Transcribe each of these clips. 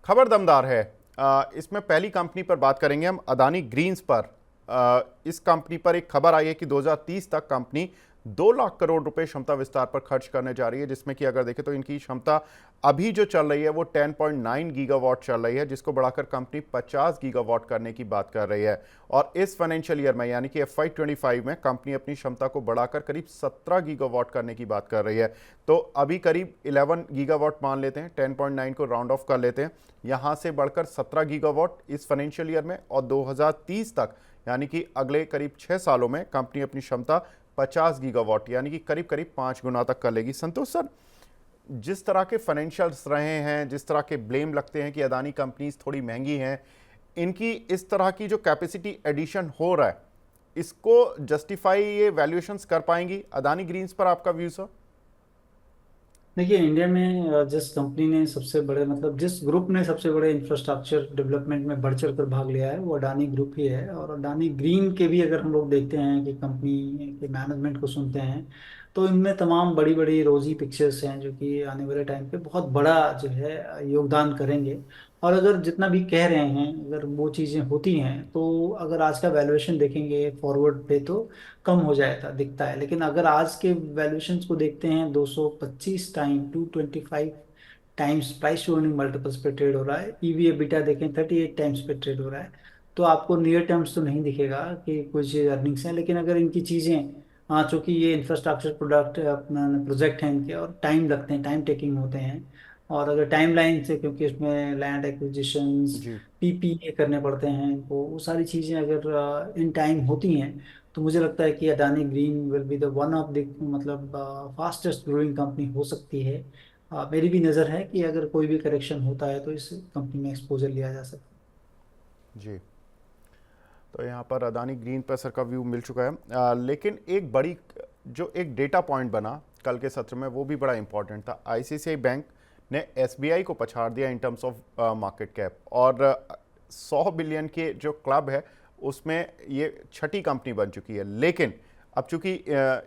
खबर दमदार है। इसमें पहली कंपनी पर बात करेंगे हम, अदानी ग्रीन्स पर। इस कंपनी पर एक खबर आई है कि 2030 तक कंपनी 2 लाख करोड़ रुपए क्षमता विस्तार पर खर्च करने जा रही है, जिसमें कि अगर देखें तो इनकी क्षमता अभी जो चल रही है वो 10.9 गीगावाट चल रही है, जिसको बढ़ाकर कंपनी 50 गीगावाट करने की बात कर रही है। और इस फाइनेंशियल ईयर में यानी कि FY25 में कंपनी अपनी क्षमता को बढ़ाकर करीब 17 गीगावाट करने की बात कर रही है। तो अभी करीब 11 गीगावाट मान लेते हैं, 10.9 को राउंड ऑफ कर लेते हैं, यहां से बढ़कर 17 गीगावाट इस फाइनेंशियल ईयर में, और 2030 तक यानी कि अगले करीब 6 सालों में कंपनी अपनी क्षमता 50 गीगावाट यानी कि करीब करीब 5 गुना तक कर लेगी। संतोष सर, जिस तरह के फाइनेंशियल्स रहे हैं, जिस तरह के ब्लेम लगते हैं कि अदानी कंपनीज थोड़ी महंगी हैं, इनकी इस तरह की जो कैपेसिटी एडिशन हो रहा है, इसको जस्टिफाई ये वैल्यूएशंस कर पाएंगी अदानी ग्रीन्स पर? आपका व्यू सर? देखिए, इंडिया में जिस कंपनी ने सबसे बड़े मतलब जिस ग्रुप ने सबसे बड़े इंफ्रास्ट्रक्चर डेवलपमेंट में बढ़ चढ़ कर भाग लिया है वो अडानी ग्रुप ही है। और अडानी ग्रीन के भी अगर हम लोग देखते हैं कि कंपनी के मैनेजमेंट को सुनते हैं तो इनमें तमाम बड़ी बड़ी रोजी पिक्चर्स हैं जो कि आने वाले टाइम पे बहुत बड़ा जो है योगदान करेंगे। और अगर जितना भी कह रहे हैं अगर वो चीज़ें होती हैं तो अगर आज का वैल्यूएशन देखेंगे फॉरवर्ड पे तो कम हो जाता दिखता है। लेकिन अगर आज के वैल्यूएशंस को देखते हैं 225 time 225 times price to earning multiples पे ट्रेड हो रहा है। ईवी एबिटा देखें 38 टाइम्स पे ट्रेड हो रहा है। तो आपको नियर टर्म्स तो नहीं दिखेगा कि कुछ अर्निंग्स हैं, लेकिन अगर इनकी चीज़ें, हाँ, चूंकि ये इंफ्रास्ट्रक्चर प्रोडक्ट अपना प्रोजेक्ट हैं इनके और टाइम लगते हैं, टाइम टेकिंग होते हैं। और अगर टाइम लाइन से, क्योंकि इसमें लैंड एक्विजिशंस, जी। पीपीए करने पड़ते हैं इनको, वो सारी चीज़ें अगर इन टाइम होती हैं तो मुझे लगता है कि Adani green will be the one of the मतलब फास्टेस्ट ग्रोइंग कंपनी हो सकती है। मेरी भी नज़र है कि अगर कोई भी करेक्शन होता है तो इस कंपनी में एक्सपोजर लिया जा सकता जी। तो यहाँ पर अदानी ग्रीन पर सर का व्यू मिल चुका है। लेकिन एक बड़ी जो एक डेटा पॉइंट बना कल के सत्र में, वो भी बड़ा इंपॉर्टेंट था। ICICI बैंक ने SBI को पछाड़ दिया in terms of market cap, और 100 बिलियन के जो क्लब है उसमें ये छठी कंपनी बन चुकी है। लेकिन अब चूंकि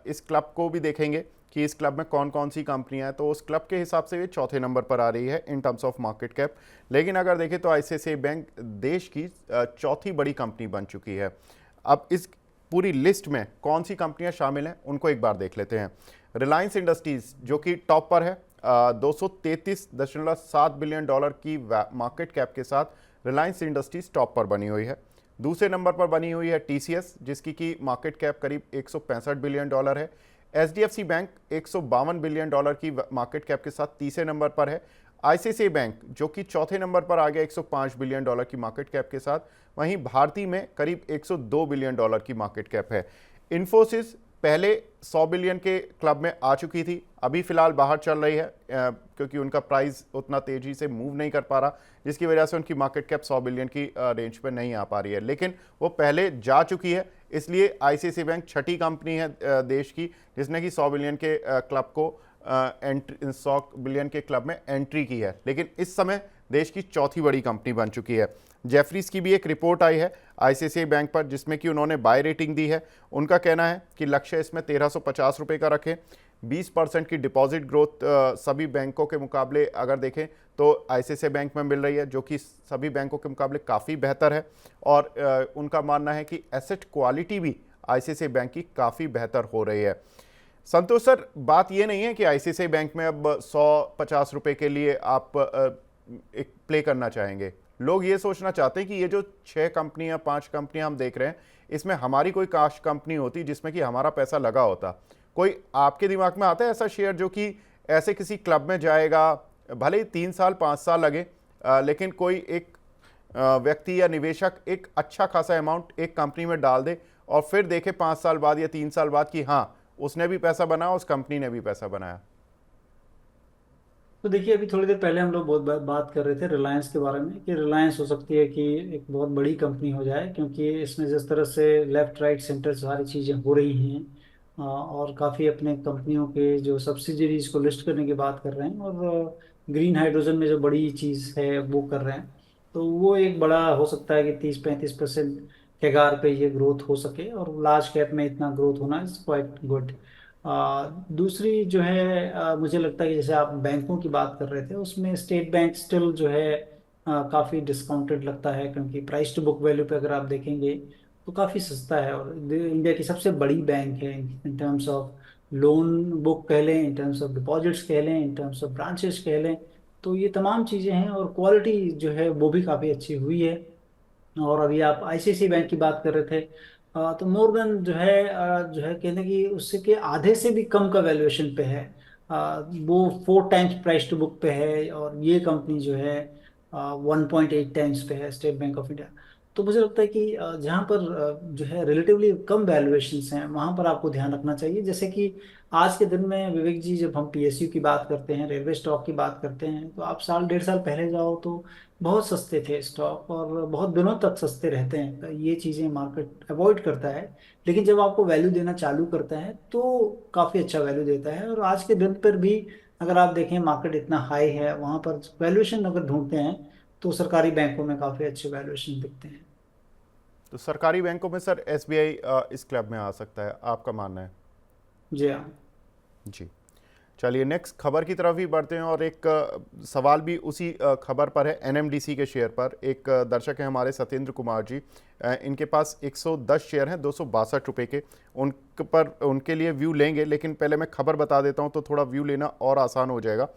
इस क्लब को भी देखेंगे कि इस क्लब में कौन कौन सी कंपनियां हैं, तो उस क्लब के हिसाब से ये चौथे नंबर पर आ रही है in terms of market cap. लेकिन अगर देखें तो ICICI बैंक देश की चौथी बड़ी कंपनी बन चुकी है। अब इस पूरी लिस्ट में कौन सी कंपनियां शामिल हैं उनको एक बार देख लेते हैं। रिलायंस इंडस्ट्रीज जो कि टॉप पर है, 233.7 बिलियन डॉलर की मार्केट कैप के साथ रिलायंस इंडस्ट्रीज टॉप पर बनी हुई है। दूसरे नंबर पर बनी हुई है TCS, जिसकी की मार्केट कैप करीब 165 बिलियन डॉलर है। HDFC बैंक 152 बिलियन डॉलर की मार्केट कैप के साथ तीसरे नंबर पर है। ICICI बैंक जो कि चौथे नंबर पर आ गया 105 बिलियन डॉलर की मार्केट कैप के साथ। वहीं भारती में करीब 102 बिलियन डॉलर की मार्केट कैप है। इन्फोसिस पहले 100 बिलियन के क्लब में आ चुकी थी, अभी फिलहाल बाहर चल रही है क्योंकि उनका प्राइस उतना तेजी से मूव नहीं कर पा रहा, जिसकी वजह से उनकी मार्केट कैप 100 बिलियन की रेंज पे नहीं आ पा रही है। लेकिन वो पहले जा चुकी है, इसलिए ICICI बैंक छठी कंपनी है देश की जिसने कि 100 बिलियन के क्लब को 100 बिलियन के क्लब में एंट्री की है। लेकिन इस समय देश की चौथी बड़ी कंपनी बन चुकी है। जेफरीज की भी एक रिपोर्ट आई है ICICI बैंक पर, जिसमें कि उन्होंने बाय रेटिंग दी है। उनका कहना है कि लक्ष्य इसमें 1350 रुपये का रखें। 20% की डिपॉजिट ग्रोथ सभी बैंकों के मुकाबले अगर देखें तो ICICI बैंक में मिल रही है, जो कि सभी बैंकों के मुकाबले काफ़ी बेहतर है। और उनका मानना है कि एसेट क्वालिटी भी ICICI बैंक की काफ़ी बेहतर हो रही है। संतोष सर, बात ये नहीं है कि ICICI बैंक में अब 150 रुपये के लिए आप एक प्ले करना चाहेंगे। लोग ये सोचना चाहते हैं कि ये जो 6 कंपनियां 5 कंपनियां हम देख रहे हैं, इसमें हमारी कोई काश कंपनी होती जिसमें कि हमारा पैसा लगा होता। कोई आपके दिमाग में आता है ऐसा शेयर जो कि ऐसे किसी क्लब में जाएगा, भले ही 3 साल 5 साल लगे, लेकिन कोई एक व्यक्ति या निवेशक एक अच्छा खासा अमाउंट एक कंपनी में डाल दे और फिर देखे 5 साल बाद या 3 साल बाद कि हाँ, उसने भी पैसा बनाया, उस कंपनी ने भी पैसा बनाया? तो देखिए, अभी थोड़ी देर पहले हम लोग बहुत बात कर रहे थे रिलायंस के बारे में कि रिलायंस हो सकती है कि एक बहुत बड़ी कंपनी हो जाए, क्योंकि इसमें जिस तरह से लेफ्ट राइट सेंटर सारी चीज़ें हो रही हैं और काफ़ी अपने कंपनियों के जो सब्सिडरीज को लिस्ट करने की बात कर रहे हैं और ग्रीन हाइड्रोजन में जो बड़ी चीज़ है वो कर रहे हैं। तो वो एक बड़ा हो सकता है कि 30-35% कगार पे ये ग्रोथ हो सके, और लार्ज कैप में इतना ग्रोथ होना इज क्वाइट गुड। दूसरी जो है, मुझे लगता है कि जैसे आप बैंकों की बात कर रहे थे उसमें स्टेट बैंक स्टिल जो है काफ़ी डिस्काउंटेड लगता है, क्योंकि प्राइस टू बुक वैल्यू पे अगर आप देखेंगे तो काफ़ी सस्ता है, और इंडिया की सबसे बड़ी बैंक है in terms of loan book कह लें, इन टर्म्स ऑफ डिपॉजिट्स कह लें, इन टर्म्स ऑफ ब्रांचेस कह लें। तो ये तमाम चीज़ें हैं, और क्वालिटी जो है वो भी काफ़ी अच्छी हुई है। और अभी आप आईसीआईसी बैंक की बात कर रहे थे, तो मोर देन जो है कहने की उससे के आधे से भी कम का वैल्यूएशन पे है। वो 4 टाइम्स प्राइस टू बुक पे है, और ये कंपनी जो है 1.8 टाइम्स पे है, स्टेट बैंक ऑफ इंडिया। तो मुझे लगता है कि जहाँ पर जो है रिलेटिवली कम वैल्यूएशंस हैं, वहाँ पर आपको ध्यान रखना चाहिए। जैसे कि आज के दिन में विवेक जी, जब हम पीएसयू की बात करते हैं, रेलवे स्टॉक की बात करते हैं, तो आप साल डेढ़ साल पहले जाओ तो बहुत सस्ते थे स्टॉक, और बहुत दिनों तक सस्ते रहते हैं। तो ये चीज़ें मार्केट अवॉइड करता है, लेकिन जब आपको वैल्यू देना चालू करता है तो काफ़ी अच्छा वैल्यू देता है। और आज के दिन पर भी अगर आप देखें, मार्केट इतना हाई है, वहाँ पर वैल्यूएशन अगर ढूंढते हैं तो सरकारी बैंकों में काफ़ी अच्छे वैल्यूएशन दिखते हैं। तो सरकारी बैंकों में सर एसबीआई इस क्लब में आ सकता है, आपका मानना है? जी हाँ। जी, चलिए नेक्स्ट खबर की तरफ ही बढ़ते हैं, और एक सवाल भी उसी खबर पर है, एनएमडीसी के शेयर पर। एक दर्शक है हमारे सत्येंद्र कुमार जी, इनके पास 110 शेयर हैं 262 रुपये के। उन पर उनके लिए व्यू लेंगे, लेकिन पहले मैं खबर बता देता हूं तो थोड़ा व्यू लेना और आसान हो जाएगा।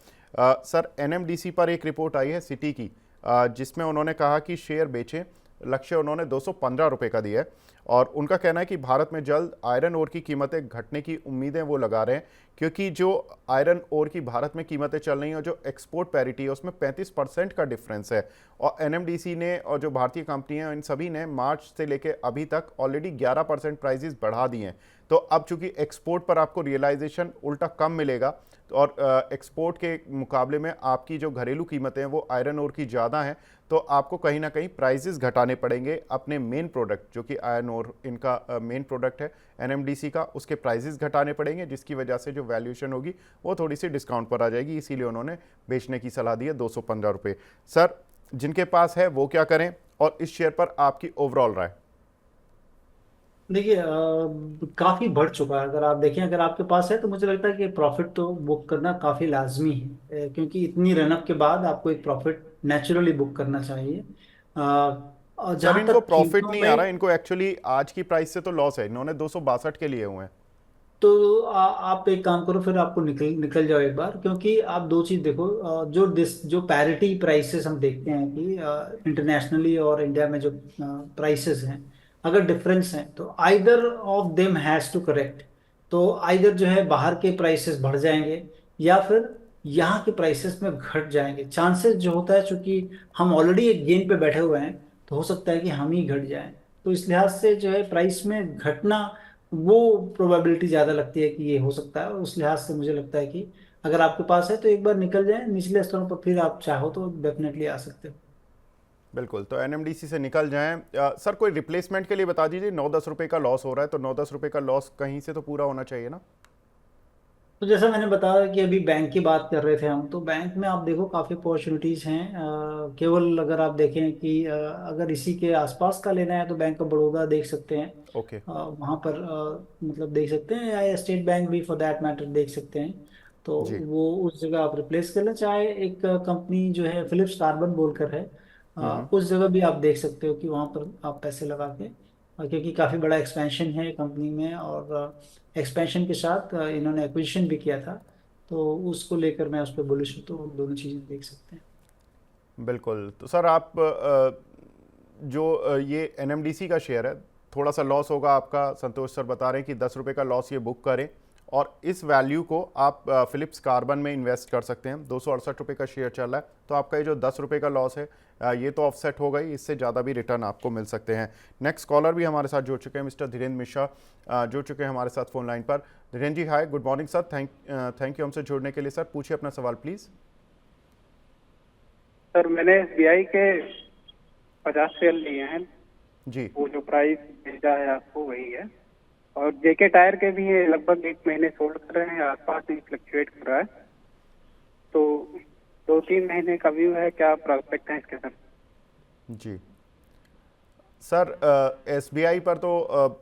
सर, एनएमडीसी पर एक रिपोर्ट आई है सिटी की, जिसमें उन्होंने कहा कि शेयर बेचें। लक्ष्य उन्होंने 215 रुपये का दिया है, और उनका कहना है कि भारत में जल्द आयरन ओर की कीमतें घटने की उम्मीदें वो लगा रहे हैं, क्योंकि जो आयरन ओर की भारत में कीमतें चल रही हैं और जो एक्सपोर्ट पैरिटी है उसमें 35% का डिफरेंस है। और एनएमडीसी ने और जो भारतीय कंपनी हैं इन सभी ने मार्च से लेके अभी तक ऑलरेडी 11% प्राइजेस बढ़ा दिए हैं। तो अब चूंकि एक्सपोर्ट पर आपको रियलाइजेशन उल्टा कम मिलेगा, और एक्सपोर्ट के मुकाबले में आपकी जो घरेलू कीमतें हैं वो आयरन ओर की ज़्यादा हैं, तो आपको कहीं ना कहीं प्राइजेस घटाने पड़ेंगे अपने मेन प्रोडक्ट, जो कि आयरन ओर इनका मेन प्रोडक्ट है एनएमडीसी का, उसके प्राइजेस घटाने पड़ेंगे, जिसकी वजह से जो वैल्यूएशन होगी वो थोड़ी सी डिस्काउंट पर आ जाएगी। इसीलिए उन्होंने बेचने की सलाह दी है 215 रुपये। सर, जिनके पास है वो क्या करें, और इस शेयर पर आपकी ओवरऑल राय? देखिए, काफी बढ़ चुका है। अगर आप देखें, अगर आपके पास है तो मुझे लगता है कि प्रॉफिट तो बुक करना काफी लाजमी है, क्योंकि इतनी रनअप के बाद आपको एक प्रॉफिट नेचुरली बुक करना चाहिए। और सर, जहां इनको तक प्रॉफिट कीमतों नहीं आ रहा, में, इनको एक्चुअली आज की प्राइस से तो लॉस है, इन्होंने 262 के लिए हुए हैं। तो आप एक काम करो, फिर आपको निकल निकल जाओ एक बार, क्योंकि आप दो चीज देखो। जो पैरिटी प्राइसेस हम देखते हैं कि इंटरनेशनली और इंडिया में जो प्राइसेस हैं, अगर डिफरेंस है तो either of them has to correct. तो आइदर जो है बाहर के प्राइसेस बढ़ जाएंगे, या फिर यहाँ के प्राइसेस में घट जाएंगे। चांसेस जो होता है, चूंकि हम ऑलरेडी एक गेन पे बैठे हुए हैं, तो हो सकता है कि हम ही घट जाएं। तो इस लिहाज से जो है प्राइस में घटना, वो प्रोबेबिलिटी ज़्यादा लगती है कि ये हो सकता है। और उस लिहाज से मुझे लगता है कि अगर आपके पास है तो एक बार निकल जाए निचले स्तरों पर, फिर आप चाहो तो डेफिनेटली आ सकते हो। बिल्कुल, तो एनएमडीसी से निकल जाएं। सर, कोई रिप्लेसमेंट के लिए बता दीजिए। 9-10 रुपए का लॉस हो रहा है, तो 9-10 रुपए का लॉस कहीं से तो पूरा होना चाहिए ना? तो जैसा मैंने बताया कि अभी बैंक की बात कर रहे थे हम, तो बैंक में आप देखो काफ़ी अपॉर्चुनिटीज़ हैं। केवल अगर आप देखें कि अगर इसी के आसपास का लेना है तो बैंक ऑफ बड़ौदा देख सकते हैं। ओके। वहाँ पर मतलब देख सकते हैं, या स्टेट बैंक भी फॉर दैट मैटर देख सकते हैं। तो जी। वो उस जगह आप रिप्लेस कर लें। चाहे एक कंपनी जो है फिलिप्स कार्बन बोलकर है, हम्म। उस जगह भी आप देख सकते हो कि वहाँ पर आप पैसे लगा के, क्योंकि काफ़ी बड़ा एक्सपेंशन है कंपनी में, और एक्सपेंशन के साथ इन्होंने एक्विजिशन भी किया था। तो उसको लेकर मैं उस पर बुलिश हूँ, तो दोनों चीज़ें देख सकते हैं। बिल्कुल, तो सर आप जो ये एनएमडीसी का शेयर है, थोड़ा सा लॉस होगा आपका, संतोष सर बता रहे हैं कि 10 रुपए का लॉस ये बुक करें, और इस वैल्यू को आप फिलिप्स कार्बन में इन्वेस्ट कर सकते हैं। 268 रुपये का शेयर चल रहा है, तो आपका ये जो 10 रुपये का लॉस है ये तो ऑफसेट हो गई, इससे ज़्यादा भी रिटर्न आपको मिल सकते हैं। नेक्स्ट कॉलर भी हमारे साथ जुड़ चुके हैं, मिस्टर धीरेन्द्र मिश्रा जुड़ चुके हैं हमारे साथ फ़ोन लाइन पर। Dhirendra ji, hi, good morning sir. Thank you हमसे जुड़ने के लिए। सर, पूछिए अपना सवाल प्लीज़। सर, मैंने एसबीआई के 50 शेयर लिए हैं। जी। वो जो प्राइस भेजा है आपको वही है। और जेके टायर के भी ये लगभग 1 महीने सोल्ड कर रहे हैं, आसपास ही फ्लक्चुएट कर रहा है। तो 2-3 महीने का व्यू है, क्या प्रोस्पेक्ट है इसके सर? जी सर, एसबीआई पर तो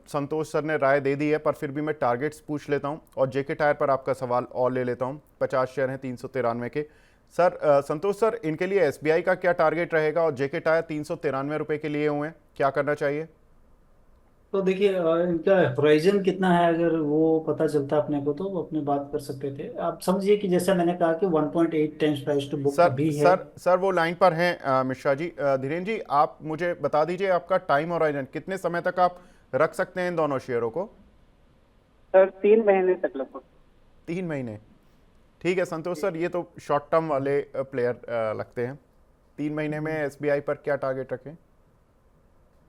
संतोष सर ने राय दे दी है, पर फिर भी मैं टारगेट्स पूछ लेता हूं, और जेके टायर पर आपका सवाल और ले लेता हूं। 50 शेयर हैं 393 के। सर संतोष सर, इनके लिए एसबीआई का क्या टारगेट रहेगा और जेके टायर 393 रुपए के लिए हुए हैं, क्या करना चाहिए? तो देखिए इनका होराइजन कितना है, अगर वो पता चलता अपने को तो वो अपने बात कर सकते थे। आप समझिए कि जैसा मैंने कहा कि 1.8 times price to book sir अभी है। सर सर वो लाइन पर हैं मिश्रा जी। धीरेन्द्र जी, आप मुझे बता दीजिए आपका टाइम होराइजन कितने समय तक आप रख सकते हैं इन दोनों शेयरों को? सर 3 महीने तक लगभग। 3 महीने, ठीक है संतोष सर, ये तो शॉर्ट टर्म वाले प्लेयर लगते हैं। 3 महीने में एसबीआई पर क्या टारगेट रखें?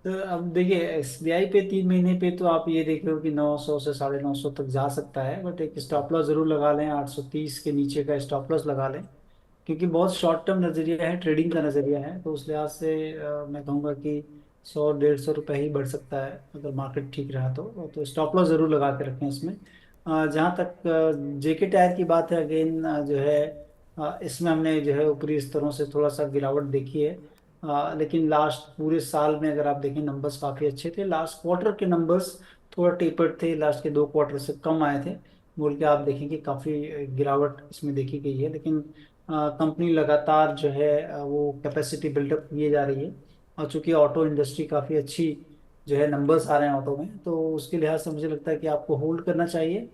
तो अब देखिए एसबीआई पे 3 महीने पे तो आप ये देख रहे हो कि 900 से 950 तक जा सकता है, बट एक स्टॉप लॉस जरूर लगा लें, 830 के नीचे का स्टॉप लॉस लगा लें, क्योंकि बहुत शॉर्ट टर्म नजरिया है, ट्रेडिंग का नजरिया है। तो उस लिहाज से मैं कहूँगा कि 100-150 रुपये ही बढ़ सकता है अगर मार्केट ठीक रहा तो स्टॉप लॉस जरूर लगा के रखें इसमें। जहाँ तक जेके टायर की बात है, अगेन जो है इसमें हमने जो है ऊपरी स्तरों से थोड़ा सा गिरावट देखी है। लेकिन लास्ट पूरे साल में अगर आप देखें नंबर्स काफ़ी अच्छे थे। लास्ट क्वार्टर के नंबर्स थोड़ा टेपर्ड थे, लास्ट के 2 क्वार्टर से कम आए थे बोल के आप देखेंगे काफ़ी गिरावट इसमें देखी गई है। लेकिन कंपनी लगातार जो है वो कैपेसिटी बिल्डअप किए जा रही है, और चूंकि ऑटो इंडस्ट्री काफ़ी अच्छी जो है नंबर्स आ रहे हैं ऑटो में, तो उसके लिहाज से मुझे लगता है कि आपको होल्ड करना चाहिए।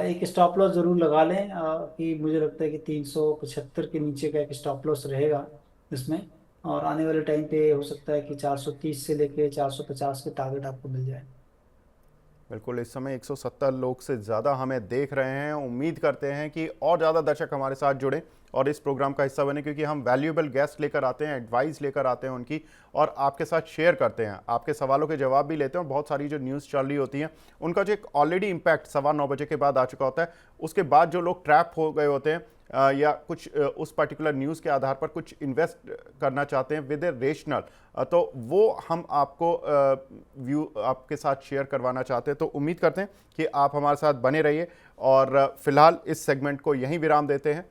एक स्टॉप लॉस जरूर लगा लें कि मुझे लगता है कि 375 के नीचे का एक स्टॉप लॉस रहेगा इसमें। और आने वाले टाइम पे हो सकता है कि 430 से लेके 450 के टारगेट आपको मिल जाए। बिल्कुल, इस समय 170 लोग से ज़्यादा हमें देख रहे हैं। उम्मीद करते हैं कि और ज़्यादा दर्शक हमारे साथ जुड़ें और इस प्रोग्राम का हिस्सा बने, क्योंकि हम वैल्यूएबल गेस्ट लेकर आते हैं, एडवाइस लेकर आते हैं उनकी, और आपके साथ शेयर करते हैं, आपके सवालों के जवाब भी लेते हैं। और बहुत सारी जो न्यूज़ चल रही होती हैं उनका जो एक ऑलरेडी इम्पैक्ट 9:15 बजे के बाद आ चुका होता है, उसके बाद जो लोग ट्रैप हो गए होते हैं या कुछ उस पर्टिकुलर न्यूज़ के आधार पर कुछ इन्वेस्ट करना चाहते हैं विद ए रेशनल, तो वो हम आपको व्यू आपके साथ शेयर करवाना चाहते हैं। तो उम्मीद करते हैं कि आप हमारे साथ बने रहिए, और फिलहाल इस सेगमेंट को यहीं विराम देते हैं।